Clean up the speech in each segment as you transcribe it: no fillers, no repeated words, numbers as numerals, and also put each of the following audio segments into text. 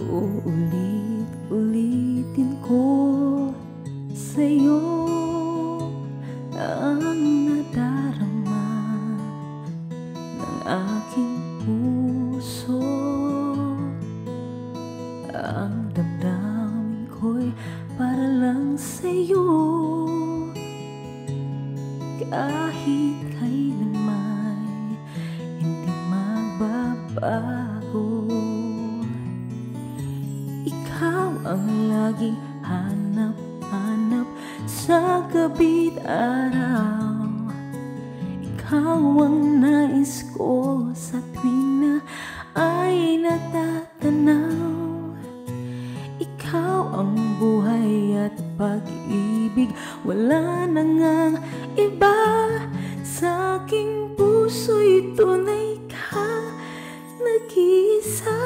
Uulit-ulitin ko sa'yo ang nadarama ng aking puso. Ang damdamin ko'y para lang sa'yo, kahit kailanman hindi magbabago. Ikaw ang laging hanap-hanap sa gabi't araw. Ikaw ang nais ko sa tuwing na ay natatanaw. Ikaw ang buhay at pag-ibig, wala na ngang iba. Sa aking puso'y tunay ka, nag-iisa.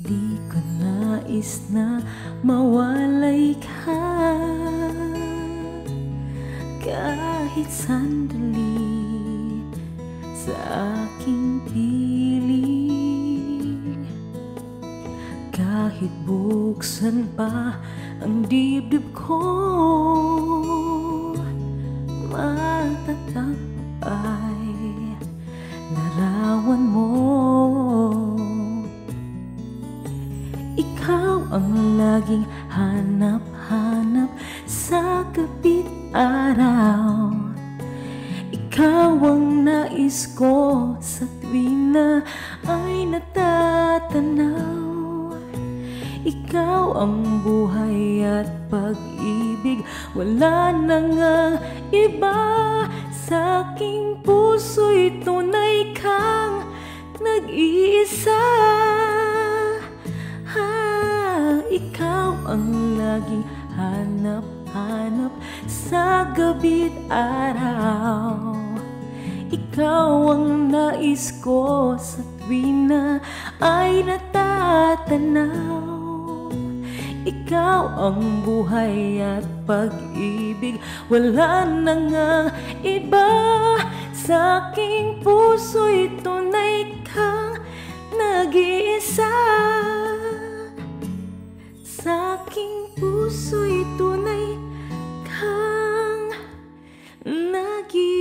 Di ko nais na mawalay ka kahit sandali sa aking piling. Kahit buksan pa ang dibdib ko, matatag ay larawan mo. Ikaw ang laging hanap-hanap sa gabi't araw. Ikaw ang nais ko sa tuwing na ay natatanaw. Ikaw ang buhay at pag-ibig, wala na ngang iba. Sa aking puso'y tunay kang nag-iisa. Ikaw ang laging hanap-hanap sa gabi't araw. Ikaw ang nais ko sa tuwing na ay natatanaw. Ikaw ang buhay at pag-ibig, wala na ngang iba. Sa aking puso'y tunay kang nag-iisa. Sa aking puso'y tunay kang nag-iisa.